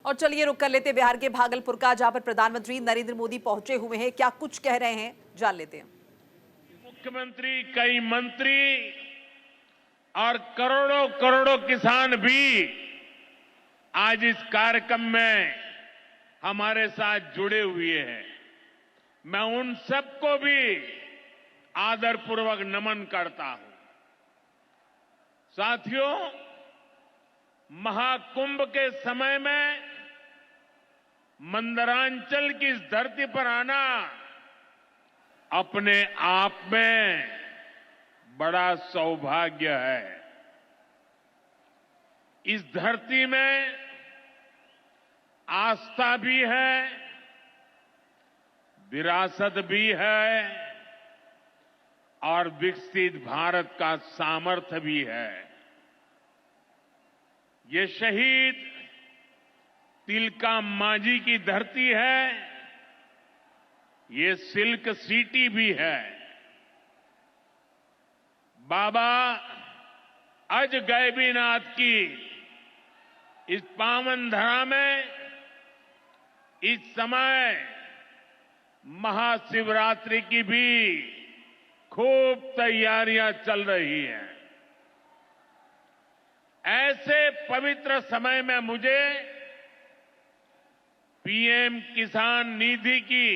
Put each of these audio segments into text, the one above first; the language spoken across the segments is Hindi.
और चलिए रुक कर लेते बिहार के भागलपुर का, जहां पर प्रधानमंत्री नरेंद्र मोदी पहुंचे हुए हैं। क्या कुछ कह रहे हैं, जान लेते हैं। मुख्यमंत्री, कई मंत्री और करोड़ों करोड़ों किसान भी आज इस कार्यक्रम में हमारे साथ जुड़े हुए हैं। मैं उन सबको भी आदरपूर्वक नमन करता हूं। साथियों, महाकुंभ के समय में मंदरांचल की इस धरती पर आना अपने आप में बड़ा सौभाग्य है। इस धरती में आस्था भी है, विरासत भी है और विकसित भारत का सामर्थ्य भी है। ये शहीद तिलका मांझी की धरती है, ये सिल्क सिटी भी है। बाबा अजगैबीनाथ की इस पावन धरा में इस समय महाशिवरात्रि की भी खूब तैयारियां चल रही हैं। ऐसे पवित्र समय में मुझे पीएम किसान निधि की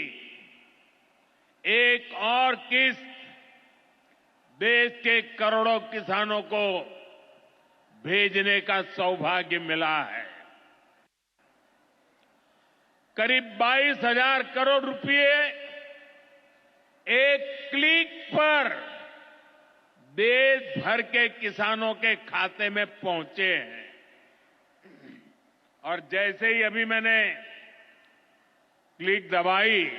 एक और किस्त देश के करोड़ों किसानों को भेजने का सौभाग्य मिला है। करीब 22,000 करोड़ रुपए एक क्लिक पर देश भर के किसानों के खाते में पहुंचे हैं। और जैसे ही अभी मैंने क्लिक दबाई,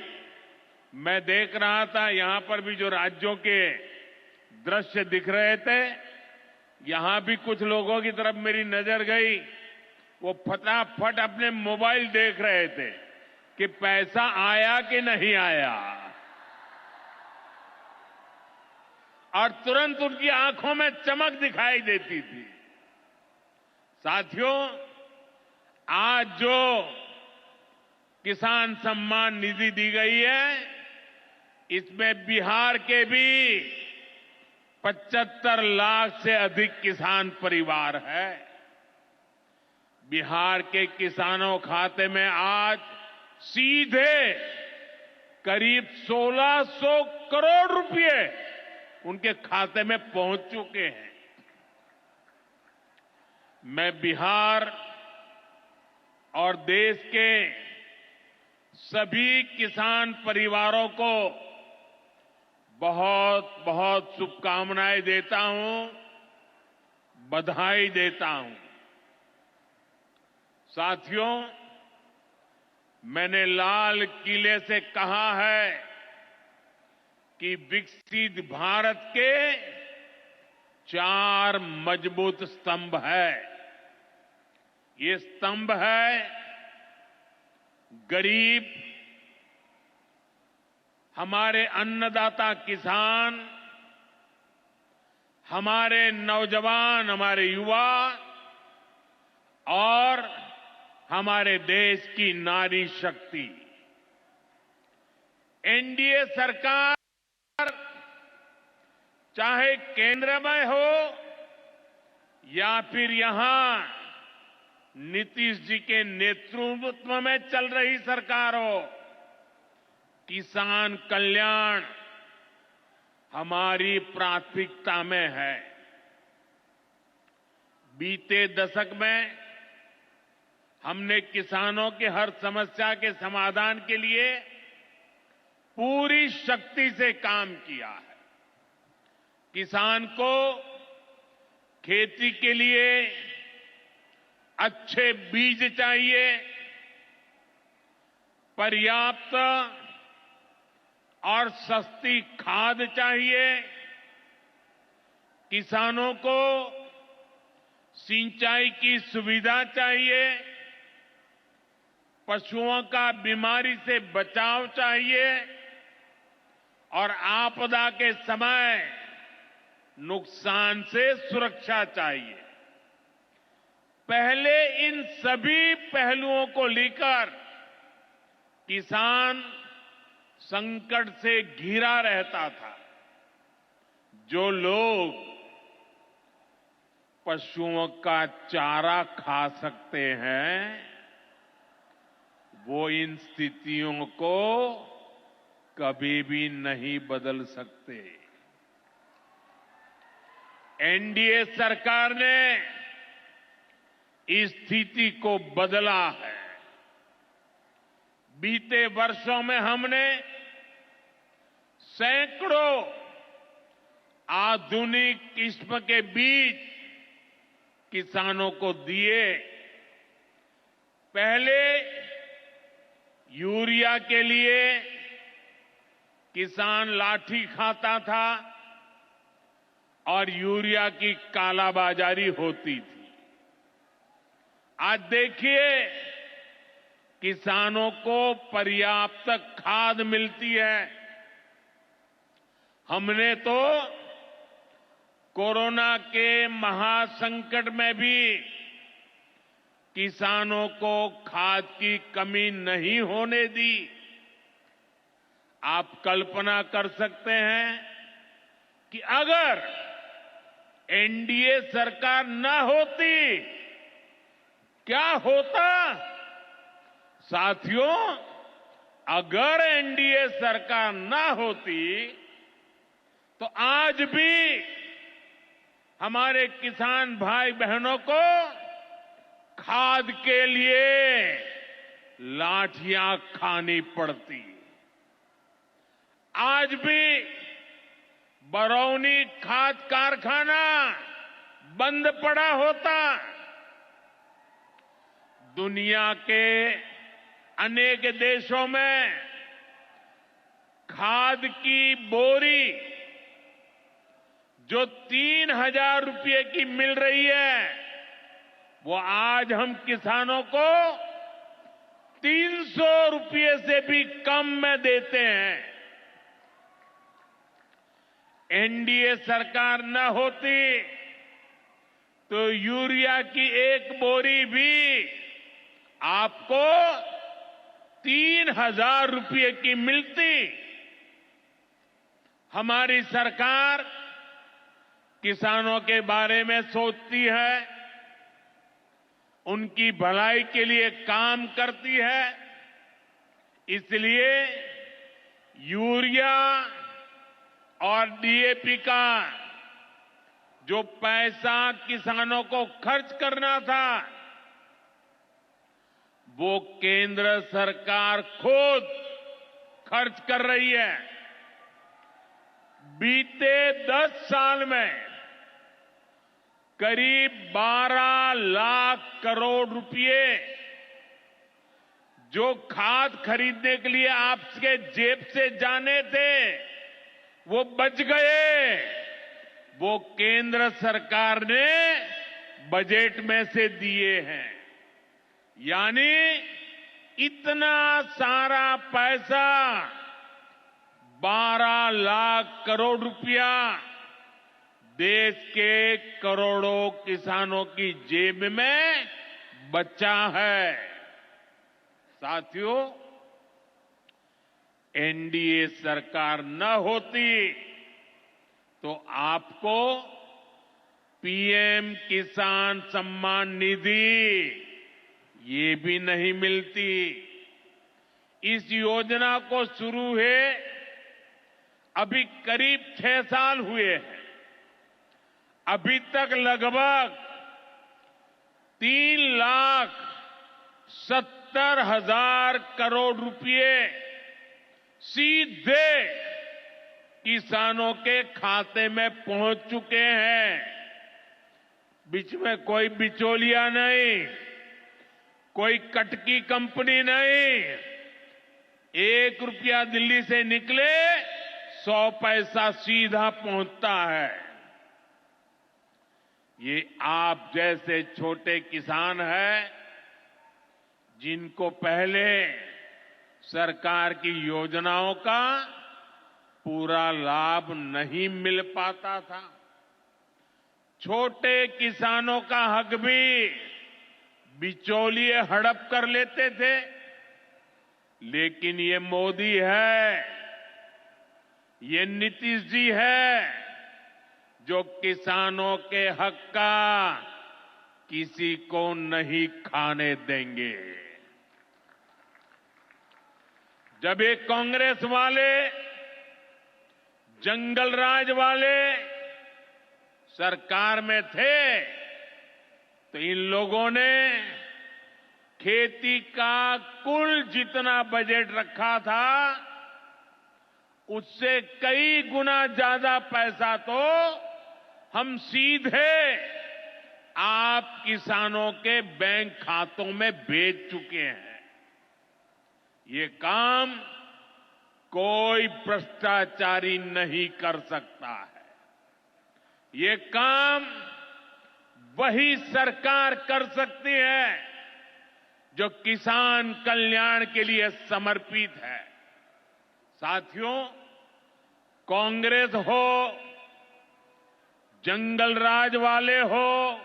मैं देख रहा था यहां पर भी जो राज्यों के दृश्य दिख रहे थे, यहां भी कुछ लोगों की तरफ मेरी नजर गई। वो फटाफट अपने मोबाइल देख रहे थे कि पैसा आया कि नहीं आया, और तुरंत उनकी आंखों में चमक दिखाई देती थी। साथियों, आज जो किसान सम्मान निधि दी गई है, इसमें बिहार के भी 75 लाख से अधिक किसान परिवार है। बिहार के किसानों खाते में आज सीधे करीब 1,600 करोड़ रुपए उनके खाते में पहुंच चुके हैं। मैं बिहार और देश के सभी किसान परिवारों को बहुत बहुत शुभकामनाएं देता हूं, बधाई देता हूं। साथियों, मैंने लाल किले से कहा है कि विकसित भारत के 4 मजबूत स्तंभ है। ये स्तंभ है गरीब, हमारे अन्नदाता किसान, हमारे नौजवान, हमारे युवा और हमारे देश की नारी शक्ति। एनडीए सरकार चाहे केंद्र में हो या फिर यहां नीतीश जी के नेतृत्व में चल रही सरकार हो, किसान कल्याण हमारी प्राथमिकता में है। बीते दशक में हमने किसानों की हर समस्या के समाधान के लिए पूरी शक्ति से काम किया है। किसान को खेती के लिए अच्छे बीज चाहिए, पर्याप्त और सस्ती खाद चाहिए, किसानों को सिंचाई की सुविधा चाहिए, पशुओं का बीमारी से बचाव चाहिए और आपदा के समय नुकसान से सुरक्षा चाहिए। पहले इन सभी पहलुओं को लेकर किसान संकट से घिरा रहता था। जो लोग पशुओं का चारा खा सकते हैं, वो इन स्थितियों को कभी भी नहीं बदल सकते। एनडीए सरकार ने इस स्थिति को बदला है। बीते वर्षों में हमने सैकड़ों आधुनिक किस्म के बीज किसानों को दिए। पहले यूरिया के लिए किसान लाठी खाता था और यूरिया की कालाबाजारी होती थी। आज देखिए, किसानों को पर्याप्त खाद मिलती है। हमने तो कोरोना के महासंकट में भी किसानों को खाद की कमी नहीं होने दी। आप कल्पना कर सकते हैं कि अगर एनडीए सरकार न होती, क्या होता? साथियों, अगर एनडीए सरकार न होती तो आज भी हमारे किसान भाई बहनों को खाद के लिए लाठियां खानी पड़ती। आज भी बरौनी खाद कारखाना बंद पड़ा होता। दुनिया के अनेक देशों में खाद की बोरी जो 3,000 रुपये की मिल रही है, वो आज हम किसानों को 300 रुपये से भी कम में देते हैं। एनडीए सरकार न होती तो यूरिया की एक बोरी भी आपको 3,000 रुपये की मिलती। हमारी सरकार किसानों के बारे में सोचती है, उनकी भलाई के लिए काम करती है। इसलिए यूरिया और डीएपी का जो पैसा किसानों को खर्च करना था, वो केंद्र सरकार खुद खर्च कर रही है। बीते 10 साल में करीब 12 लाख करोड़ रुपए जो खाद खरीदने के लिए आपके जेब से जाने थे, वो बच गए। वो केंद्र सरकार ने बजट में से दिए हैं। यानी इतना सारा पैसा, 12 लाख करोड़ रुपया देश के करोड़ों किसानों की जेब में बचा है। साथियों, एनडीए सरकार न होती तो आपको पीएम किसान सम्मान निधि ये भी नहीं मिलती। इस योजना को शुरू हुए अभी करीब 6 साल हुए हैं। अभी तक लगभग 3,70,000 करोड़ रुपए सीधे किसानों के खाते में पहुंच चुके हैं। बीच में कोई बिचौलिया नहीं, कोई कटकी कंपनी नहीं। 1 रुपया दिल्ली से निकले, 100 पैसा सीधा पहुंचता है। ये आप जैसे छोटे किसान हैं, जिनको पहले सरकार की योजनाओं का पूरा लाभ नहीं मिल पाता था। छोटे किसानों का हक भी बिचौलिए हड़प कर लेते थे, लेकिन ये मोदी है, ये नीतीश जी है जो किसानों के हक का किसी को नहीं खाने देंगे। जब ये कांग्रेस वाले, जंगल राज वाले सरकार में थे तो इन लोगों ने खेती का कुल जितना बजट रखा था उससे कई गुना ज्यादा पैसा तो हम सीधे आप किसानों के बैंक खातों में भेज चुके हैं। ये काम कोई भ्रष्टाचारी नहीं कर सकता है। ये काम वही सरकार कर सकती है जो किसान कल्याण के लिए समर्पित है। साथियों, कांग्रेस हो, जंगल राज वाले हो,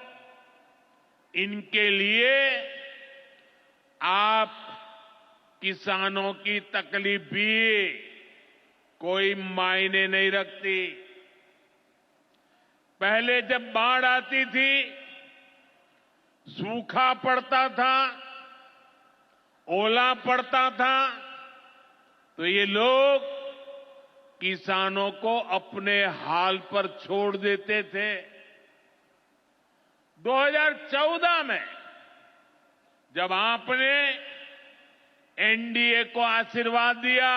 इनके लिए आप किसानों की तकलीफ भी कोई मायने नहीं रखती। पहले जब बाढ़ आती थी, सूखा पड़ता था, ओला पड़ता था, तो ये लोग किसानों को अपने हाल पर छोड़ देते थे। 2014 में जब आपने एनडीए को आशीर्वाद दिया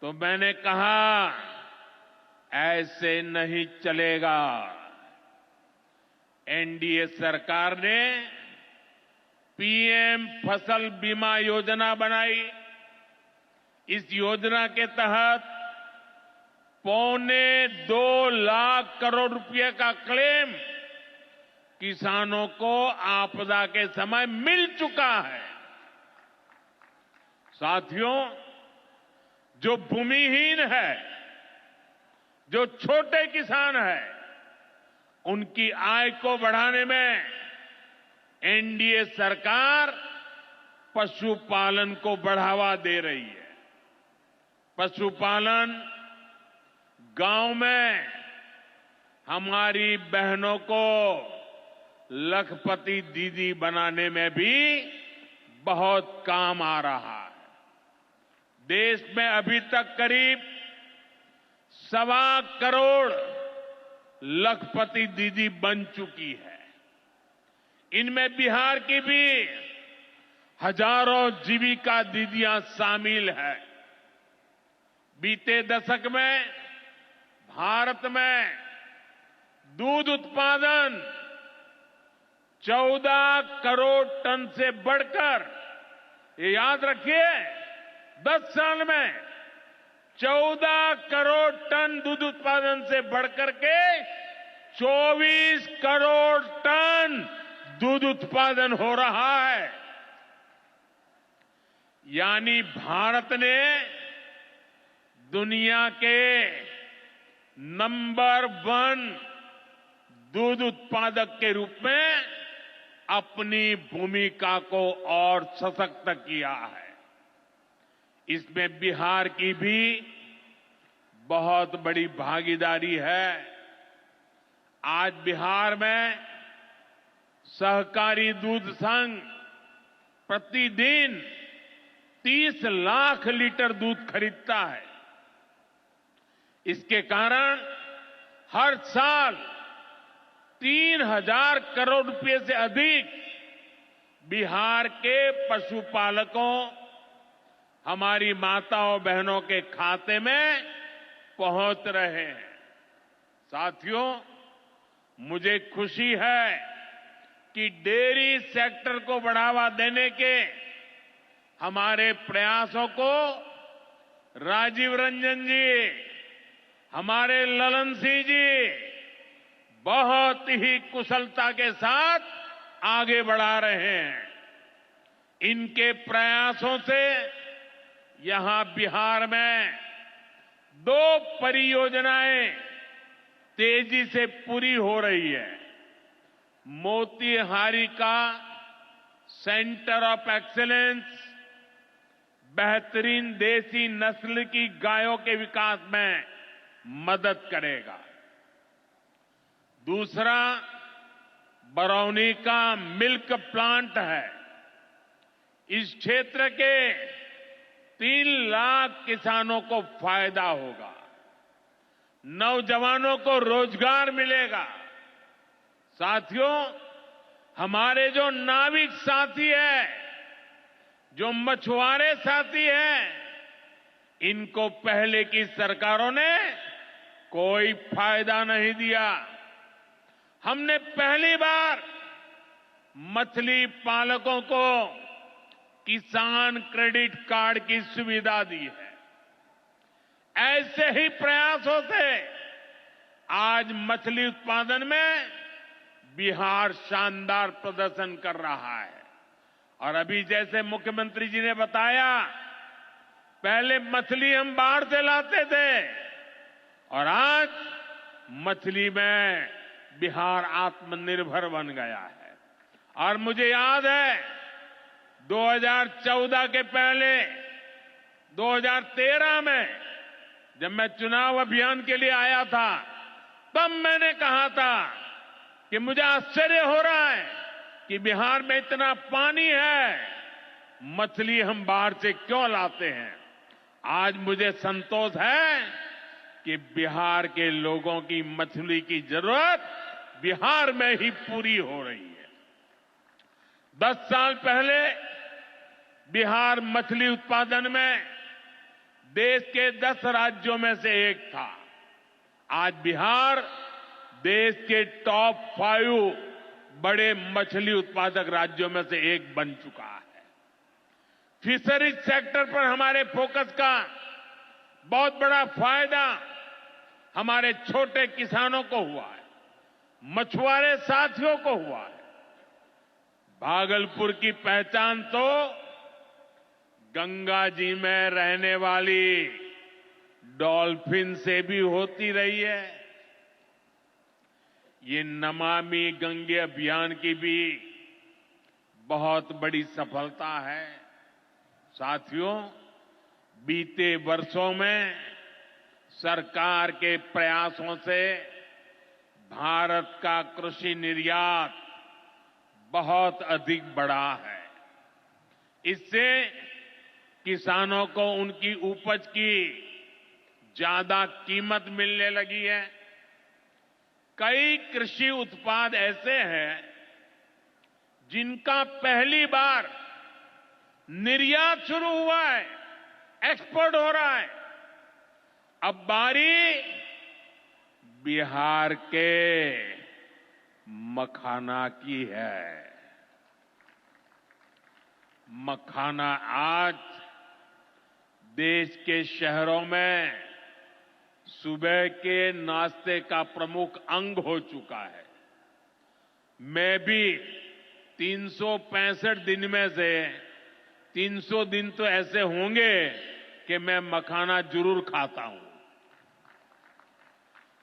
तो मैंने कहा ऐसे नहीं चलेगा। एनडीए सरकार ने पीएम फसल बीमा योजना बनाई। इस योजना के तहत 2.25 लाख करोड़ रुपए का क्लेम किसानों को आपदा के समय मिल चुका है। साथियों, जो भूमिहीन है, जो छोटे किसान है, उनकी आय को बढ़ाने में एनडीए सरकार पशुपालन को बढ़ावा दे रही है। पशुपालन गांव में हमारी बहनों को लखपति दीदी बनाने में भी बहुत काम आ रहा है। देश में अभी तक करीब 1.25 करोड़ लखपति दीदी बन चुकी है। इनमें बिहार की भी हजारों जीविका दीदियां शामिल है। बीते दशक में भारत में दूध उत्पादन 14 करोड़ टन से बढ़कर, ये याद रखिए, 10 साल में 14 करोड़ टन दूध उत्पादन से बढ़कर के 24 करोड़ टन दूध उत्पादन हो रहा है। यानी भारत ने दुनिया के नंबर 1 दूध उत्पादक के रूप में अपनी भूमिका को और सशक्त किया है। इसमें बिहार की भी बहुत बड़ी भागीदारी है। आज बिहार में सहकारी दूध संघ प्रतिदिन 30 लाख लीटर दूध खरीदता है। इसके कारण हर साल 3,000 करोड़ रुपए से अधिक बिहार के पशुपालकों, हमारी माताओं बहनों के खाते में पहुंच रहे हैं। साथियों, मुझे खुशी है कि डेयरी सेक्टर को बढ़ावा देने के हमारे प्रयासों को राजीव रंजन जी, हमारे ललन सिंह जी बहुत ही कुशलता के साथ आगे बढ़ा रहे हैं। इनके प्रयासों से यहां बिहार में 2 परियोजनाएं तेजी से पूरी हो रही है। मोतीहारी का सेंटर ऑफ एक्सीलेंस बेहतरीन देसी नस्ल की गायों के विकास में मदद करेगा। दूसरा, बरौनी का मिल्क प्लांट है। इस क्षेत्र के 3 लाख किसानों को फायदा होगा, नौजवानों को रोजगार मिलेगा। साथियों, हमारे जो नाविक साथी हैं, जो मछुआरे साथी हैं, इनको पहले की सरकारों ने कोई फायदा नहीं दिया। हमने पहली बार मछली पालकों को किसान क्रेडिट कार्ड की सुविधा दी है। ऐसे ही प्रयासों से आज मछली उत्पादन में बिहार शानदार प्रदर्शन कर रहा है। और अभी जैसे मुख्यमंत्री जी ने बताया, पहले मछली हम बाहर से लाते थे और आज मछली में बिहार आत्मनिर्भर बन गया है। और मुझे याद है 2014 के पहले 2013 में जब मैं चुनाव अभियान के लिए आया था, तब मैंने कहा था कि मुझे आश्चर्य हो रहा है कि बिहार में इतना पानी है, मछली हम बाहर से क्यों लाते हैं। आज मुझे संतोष है कि बिहार के लोगों की मछली की जरूरत बिहार में ही पूरी हो रही है। 10 साल पहले बिहार मछली उत्पादन में देश के 10 राज्यों में से एक था। आज बिहार देश के टॉप 5 बड़े मछली उत्पादक राज्यों में से एक बन चुका है। फिशरीज सेक्टर पर हमारे फोकस का बहुत बड़ा फायदा हमारे छोटे किसानों को हुआ है, मछुआरे साथियों को हुआ है। भागलपुर की पहचान तो गंगा जी में रहने वाली डॉल्फिन से भी होती रही है। ये नमामि गंगे अभियान की भी बहुत बड़ी सफलता है। साथियों, बीते वर्षों में सरकार के प्रयासों से भारत का कृषि निर्यात बहुत अधिक बढ़ा है। इससे किसानों को उनकी उपज की ज्यादा कीमत मिलने लगी है। कई कृषि उत्पाद ऐसे हैं जिनका पहली बार निर्यात शुरू हुआ है, एक्सपोर्ट हो रहा है। अब बारी बिहार के मखाना की है। मखाना आज देश के शहरों में सुबह के नाश्ते का प्रमुख अंग हो चुका है। मैं भी 365 दिन में से 300 दिन तो ऐसे होंगे कि मैं मखाना जरूर खाता हूं।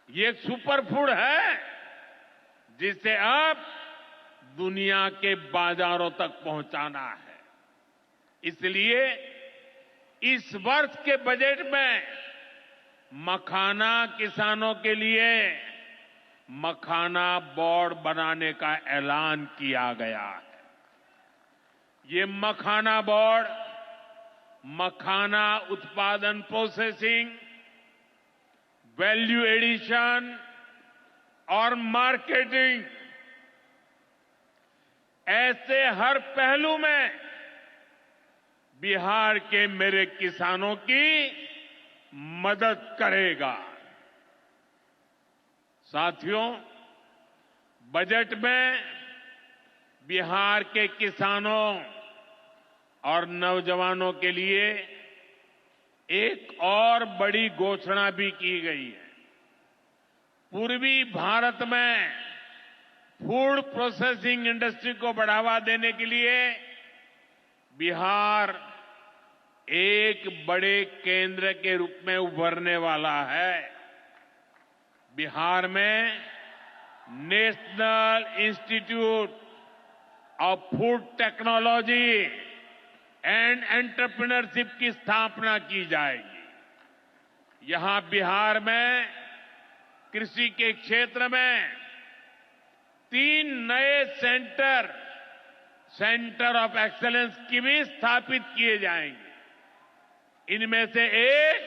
ये एक सुपर फूड है जिसे अब दुनिया के बाजारों तक पहुंचाना है। इसलिए इस वर्ष के बजट में मखाना किसानों के लिए मखाना बोर्ड बनाने का ऐलान किया गया है। ये मखाना बोर्ड मखाना उत्पादन, प्रोसेसिंग, वैल्यू एडिशन और मार्केटिंग ऐसे हर पहलू में बिहार के मेरे किसानों की मदद करेगा। साथियों, बजट में बिहार के किसानों और नौजवानों के लिए एक और बड़ी घोषणा भी की गई है। पूर्वी भारत में फूड प्रोसेसिंग इंडस्ट्री को बढ़ावा देने के लिए बिहार एक बड़े केंद्र के रूप में उभरने वाला है। बिहार में national institute of food technology and entrepreneurship की स्थापना की जाएगी। यहां बिहार में कृषि के क्षेत्र में 3 नए सेंटर ऑफ एक्सेलेंस की भी स्थापित किए जाएंगे। इनमें से एक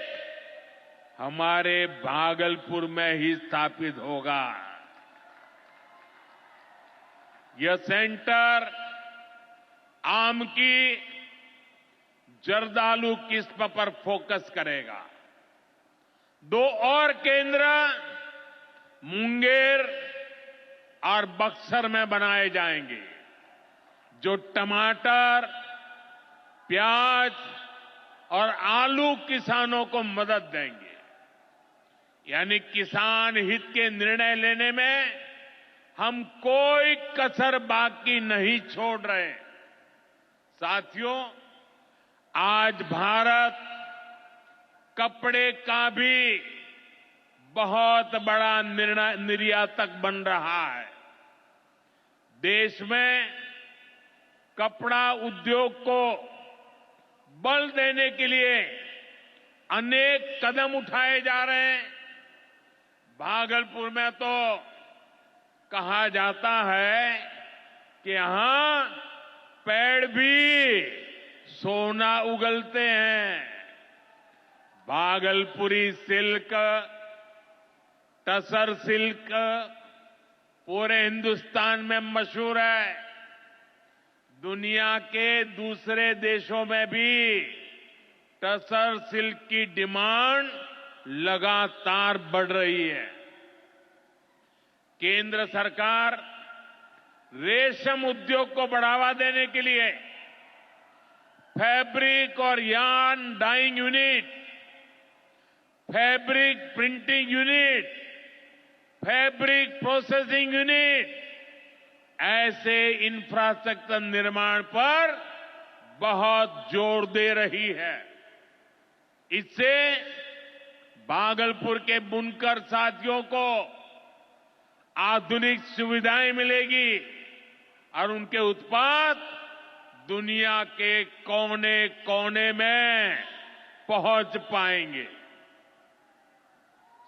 हमारे भागलपुर में ही स्थापित होगा। यह सेंटर आम की जर्दालू किस्म पर फोकस करेगा। 2 और केंद्र मुंगेर और बक्सर में बनाए जाएंगे, जो टमाटर, प्याज और आलू किसानों को मदद देंगे। यानी किसान हित के निर्णय लेने में हम कोई कसर बाकी नहीं छोड़ रहे। साथियों, आज भारत कपड़े का भी बहुत बड़ा निर्यातक बन रहा है। देश में कपड़ा उद्योग को बल देने के लिए अनेक कदम उठाए जा रहे हैं। भागलपुर में तो कहा जाता है कि यहां पेड़ भी सोना उगलते हैं। भागलपुरी सिल्क, टसर सिल्क पूरे हिंदुस्तान में मशहूर है। दुनिया के दूसरे देशों में भी टसर सिल्क की डिमांड लगातार बढ़ रही है। केंद्र सरकार रेशम उद्योग को बढ़ावा देने के लिए फैब्रिक और yarn dyeing unit, fabric printing unit, fabric processing unit ऐसे इंफ्रास्ट्रक्चर निर्माण पर बहुत जोर दे रही है। इससे भागलपुर के बुनकर साथियों को आधुनिक सुविधाएं मिलेगी और उनके उत्पाद दुनिया के कोने कोने में पहुंच पाएंगे।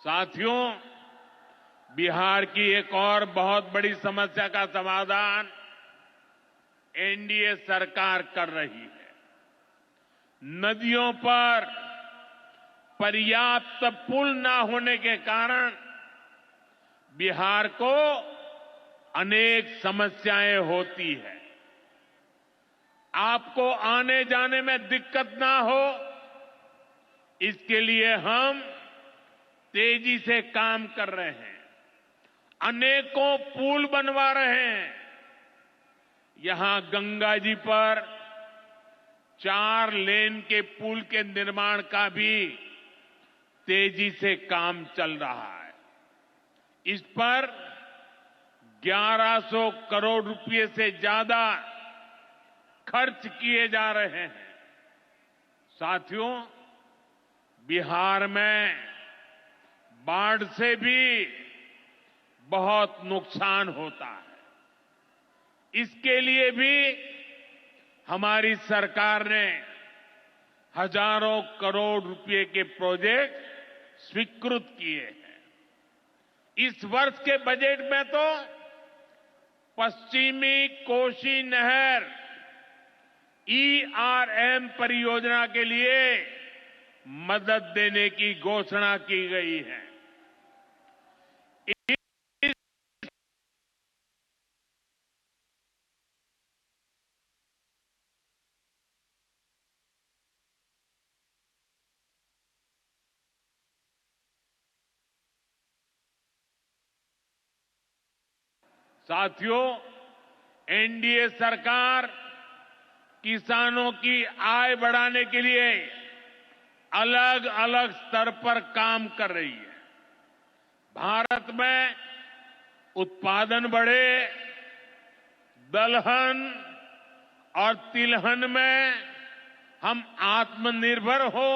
साथियों, बिहार की एक और बहुत बड़ी समस्या का समाधान एनडीए सरकार कर रही है। नदियों पर पर्याप्त पुल न होने के कारण बिहार को अनेक समस्याएं होती है। आपको आने जाने में दिक्कत ना हो, इसके लिए हम तेजी से काम कर रहे हैं। अनेकों पुल बनवा रहे हैं। यहां गंगा जी पर 4 लेन के पुल के निर्माण का भी तेजी से काम चल रहा है। इस पर 1100 करोड़ रुपए से ज्यादा खर्च किए जा रहे हैं। साथियों, बिहार में बाढ़ से भी बहुत नुकसान होता है। इसके लिए भी हमारी सरकार ने हजारों करोड़ रुपए के प्रोजेक्ट स्वीकृत किए हैं। इस वर्ष के बजट में तो पश्चिमी कोसी नहर ईआरएम परियोजना के लिए मदद देने की घोषणा की गई है। साथियों, एनडीए सरकार किसानों की आय बढ़ाने के लिए अलग अलग स्तर पर काम कर रही है। भारत में उत्पादन बढ़े, दलहन और तिलहन में हम आत्मनिर्भर हो,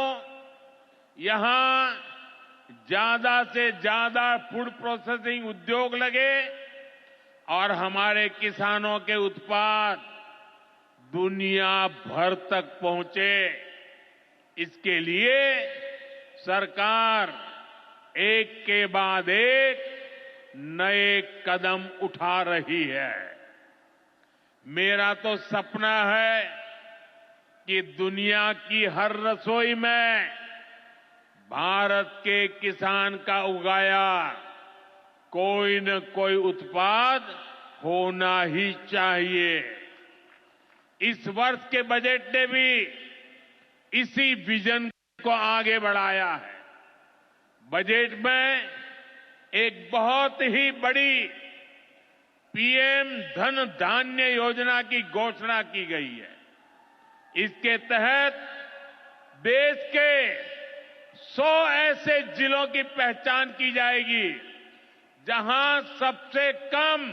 यहां ज्यादा से ज्यादा फूड प्रोसेसिंग उद्योग लगे, और हमारे किसानों के उत्पाद दुनिया भर तक पहुंचे, इसके लिए सरकार एक के बाद एक नए कदम उठा रही है। मेरा तो सपना है कि दुनिया की हर रसोई में भारत के किसान का उगाया कोई न कोई उत्पाद होना ही चाहिए। इस वर्ष के बजट ने भी इसी विजन को आगे बढ़ाया है। बजट में एक बहुत ही बड़ी पीएम धन धान्य योजना की घोषणा की गई है। इसके तहत देश के 100 ऐसे जिलों की पहचान की जाएगी जहां सबसे कम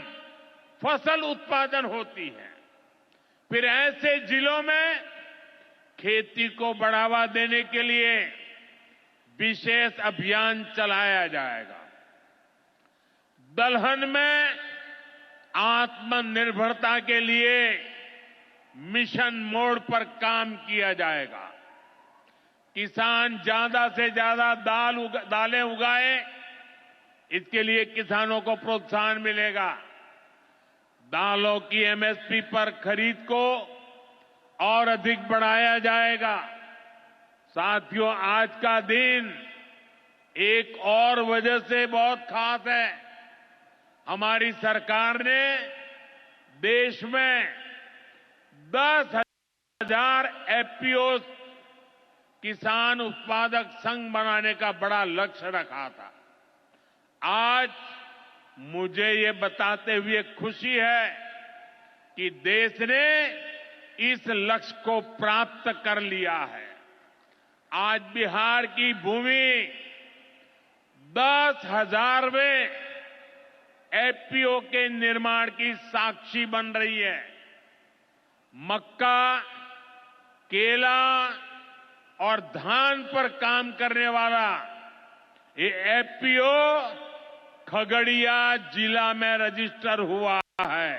फसल उत्पादन होती है। फिर ऐसे जिलों में खेती को बढ़ावा देने के लिए विशेष अभियान चलाया जाएगा। दलहन में आत्मनिर्भरता के लिए मिशन मोड पर काम किया जाएगा। किसान ज्यादा से ज्यादा दालें उगाए, इसके लिए किसानों को प्रोत्साहन मिलेगा। दालों की एमएसपी पर खरीद को और अधिक बढ़ाया जाएगा। साथियों, आज का दिन एक और वजह से बहुत खास है। हमारी सरकार ने देश में 10,000 एफपीओ किसान उत्पादक संघ बनाने का बड़ा लक्ष्य रखा था। आज मुझे ये बताते हुए खुशी है कि देश ने इस लक्ष्य को प्राप्त कर लिया है। आज बिहार की भूमि 10,000वें एफपीओ के निर्माण की साक्षी बन रही है। मक्का, केला और धान पर काम करने वाला ये एफपीओ खगड़िया जिला में रजिस्टर हुआ है।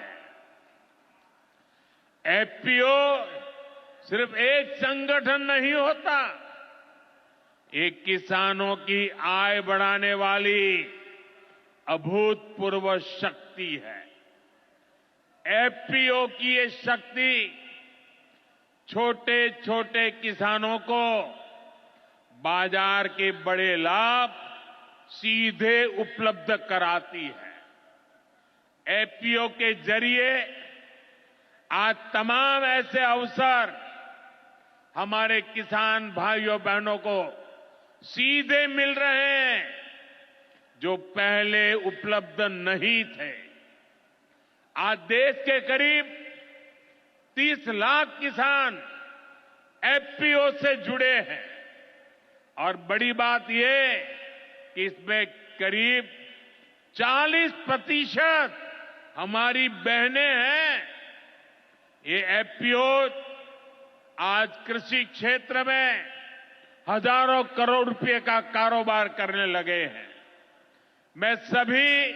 एफपीओ सिर्फ एक संगठन नहीं होता, ये किसानों की आय बढ़ाने वाली अभूतपूर्व शक्ति है। एफपीओ की ये शक्ति छोटे छोटे किसानों को बाजार के बड़े लाभ सीधे उपलब्ध कराती है। एफपीओ के जरिए आज तमाम ऐसे अवसर हमारे किसान भाइयों बहनों को सीधे मिल रहे हैं जो पहले उपलब्ध नहीं थे। आज देश के करीब 30 लाख किसान एफपीओ से जुड़े हैं और बड़ी बात यह कि इसमें करीब 40% हमारी बहनें हैं। ये एफपीओ आज कृषि क्षेत्र में हजारों करोड़ रुपए का कारोबार करने लगे हैं। मैं सभी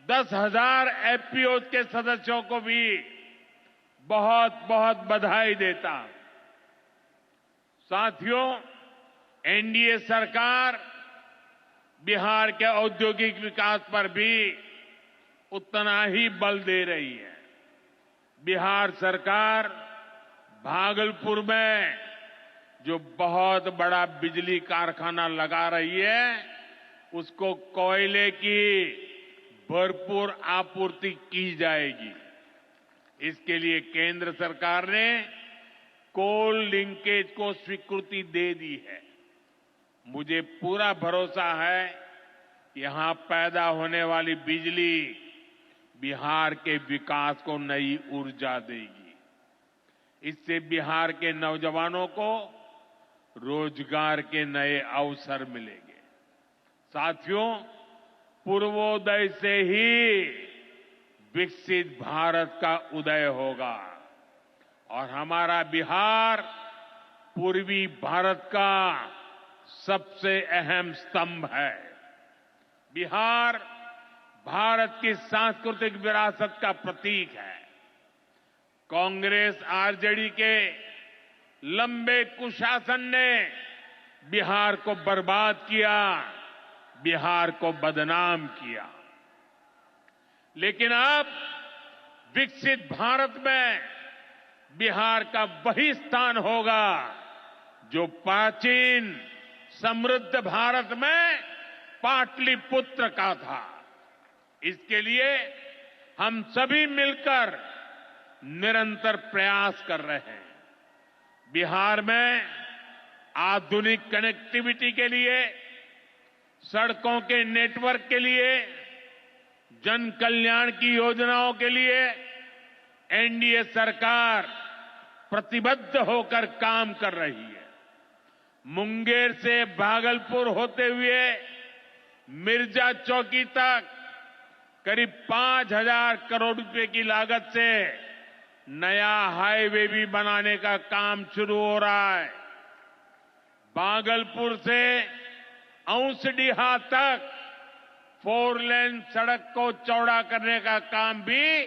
10,000 एफपीओ के सदस्यों को भी बहुत बहुत बधाई देता हूं। साथियों, एनडीए सरकार बिहार के औद्योगिक विकास पर भी उतना ही बल दे रही है। बिहार सरकार भागलपुर में जो बहुत बड़ा बिजली कारखाना लगा रही है, उसको कोयले की भरपूर आपूर्ति की जाएगी। इसके लिए केंद्र सरकार ने कोल लिंकेज को स्वीकृति दे दी है। मुझे पूरा भरोसा है कि यहां पैदा होने वाली बिजली बिहार के विकास को नई ऊर्जा देगी। इससे बिहार के नौजवानों को रोजगार के नए अवसर मिलेंगे। साथियों, पूर्वोदय से ही विकसित भारत का उदय होगा और हमारा बिहार पूर्वी भारत का सबसे अहम स्तंभ है। बिहार भारत की सांस्कृतिक विरासत का प्रतीक है। कांग्रेस आरजेडी के लंबे कुशासन ने बिहार को बर्बाद किया, बिहार को बदनाम किया। लेकिन अब विकसित भारत में बिहार का वही स्थान होगा जो प्राचीन समृद्ध भारत में पाटलिपुत्र का था। इसके लिए हम सभी मिलकर निरंतर प्रयास कर रहे हैं। बिहार में आधुनिक कनेक्टिविटी के लिए, सड़कों के नेटवर्क के लिए, जन कल्याण की योजनाओं के लिए एनडीए सरकार प्रतिबद्ध होकर काम कर रही है। मुंगेर से भागलपुर होते हुए मिर्जा चौकी तक करीब 5,000 करोड़ रुपए की लागत से नया हाईवे भी बनाने का काम शुरू हो रहा है। भागलपुर से औंसडीहा तक 4 लेन सड़क को चौड़ा करने का काम भी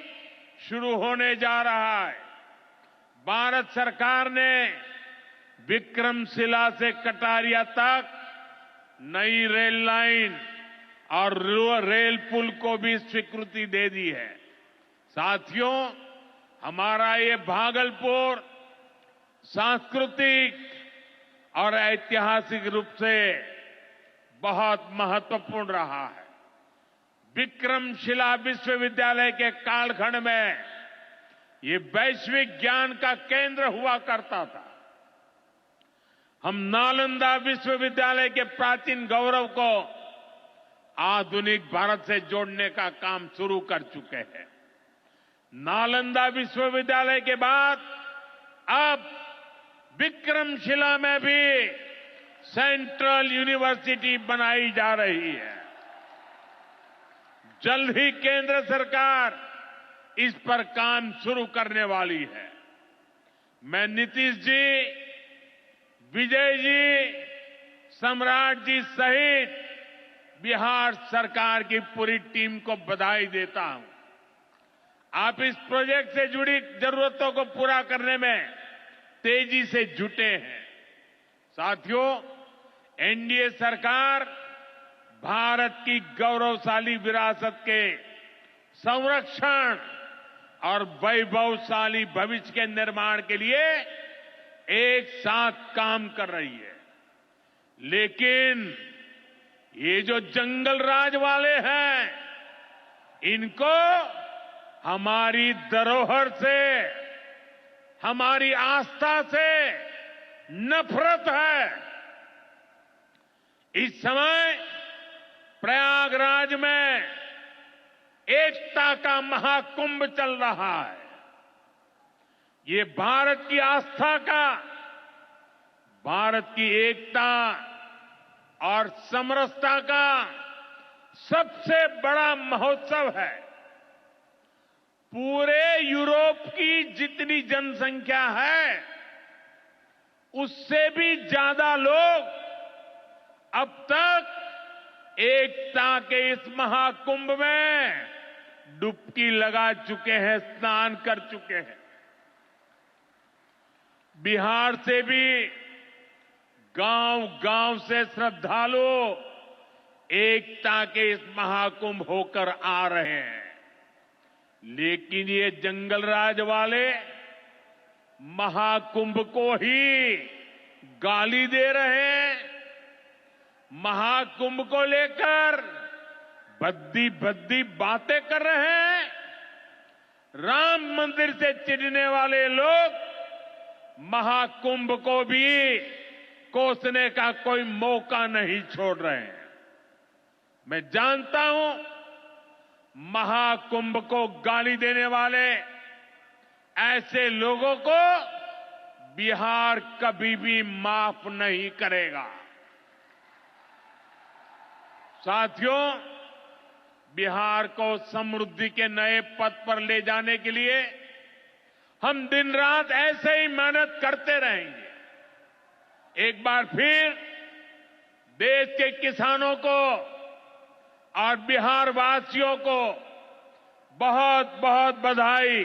शुरू होने जा रहा है। भारत सरकार ने विक्रमशिला से कटारिया तक नई रेल लाइन और रेल पुल को भी स्वीकृति दे दी है। साथियों, हमारा ये भागलपुर सांस्कृतिक और ऐतिहासिक रूप से बहुत महत्वपूर्ण रहा है। विक्रमशिला विश्वविद्यालय के कालखंड में ये वैश्विक ज्ञान का केंद्र हुआ करता था। हम नालंदा विश्वविद्यालय के प्राचीन गौरव को आधुनिक भारत से जोड़ने का काम शुरू कर चुके हैं। नालंदा विश्वविद्यालय के बाद अब विक्रमशिला में भी सेंट्रल यूनिवर्सिटी बनाई जा रही है। जल्द ही केंद्र सरकार इस पर काम शुरू करने वाली है। मैं नीतीश जी, विजय जी, सम्राट जी सहित बिहार सरकार की पूरी टीम को बधाई देता हूं। आप इस प्रोजेक्ट से जुड़ी जरूरतों को पूरा करने में तेजी से जुटे हैं। साथियों, एनडीए सरकार भारत की गौरवशाली विरासत के संरक्षण और वैभवशाली भविष्य के निर्माण के लिए एक साथ काम कर रही है। लेकिन ये जो जंगल राज वाले हैं, इनको हमारी धरोहर से, हमारी आस्था से नफरत है। इस समय प्रयागराज में एकता का महाकुंभ चल रहा है। ये भारत की आस्था का, भारत की एकता और समरसता का सबसे बड़ा महोत्सव है। पूरे यूरोप की जितनी जनसंख्या है, उससे भी ज्यादा लोग अब तक एकता के इस महाकुंभ में डुबकी लगा चुके हैं, स्नान कर चुके हैं। बिहार से भी गांव-गांव से श्रद्धालु एकता के इस महाकुंभ होकर आ रहे हैं। लेकिन ये जंगलराज वाले महाकुंभ को ही गाली दे रहे हैं। महाकुंभ को लेकर भद्दी भद्दी बातें कर रहे हैं। राम मंदिर से चिढ़ने वाले लोग महाकुंभ को भी कोसने का कोई मौका नहीं छोड़ रहे हैं। मैं जानता हूं, महाकुंभ को गाली देने वाले ऐसे लोगों को बिहार कभी भी माफ नहीं करेगा। साथियों, बिहार को समृद्धि के नए पथ पर ले जाने के लिए हम दिन रात ऐसे ही मेहनत करते रहेंगे। एक बार फिर देश के किसानों को और बिहार वासियों को बहुत बहुत बधाई।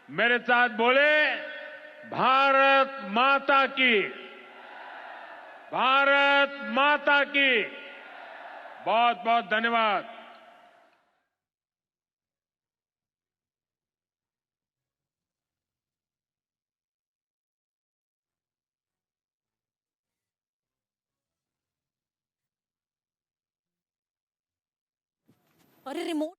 मेरे साथ बोले, भारत माता की, भारत माता की। बहुत बहुत धन्यवाद। अरे रिमोट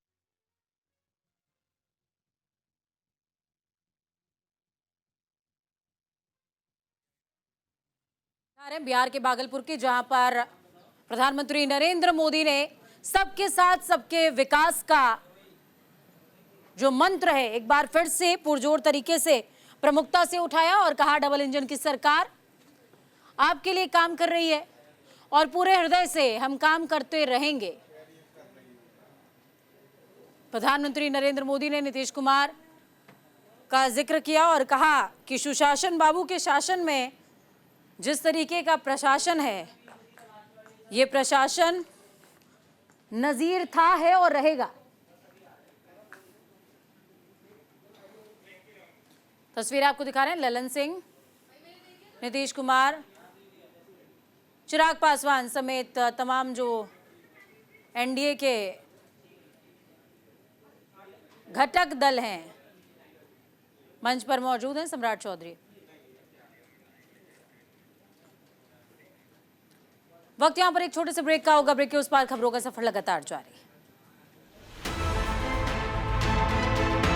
बिहार के भागलपुर के, जहां पर प्रधानमंत्री नरेंद्र मोदी ने सबके साथ सबके विकास का जो मंत्र है एक बार फिर से पुरजोर तरीके से प्रमुखता से उठाया और कहा, डबल इंजन की सरकार आपके लिए काम कर रही है और पूरे हृदय से हम काम करते रहेंगे। प्रधानमंत्री नरेंद्र मोदी ने नीतीश कुमार का जिक्र किया और कहा कि सुशासन बाबू के शासन में जिस तरीके का प्रशासन है, ये प्रशासन नजीर था, है और रहेगा। तस्वीर आपको दिखा रहे हैं, ललन सिंह, नीतीश कुमार, चिराग पासवान समेत तमाम जो एनडीए के घटक दल हैं मंच पर मौजूद हैं। सम्राट चौधरी। वक्त यहां पर एक छोटे से ब्रेक का होगा। ब्रेक के उस पार खबरों का सफर लगातार जारी।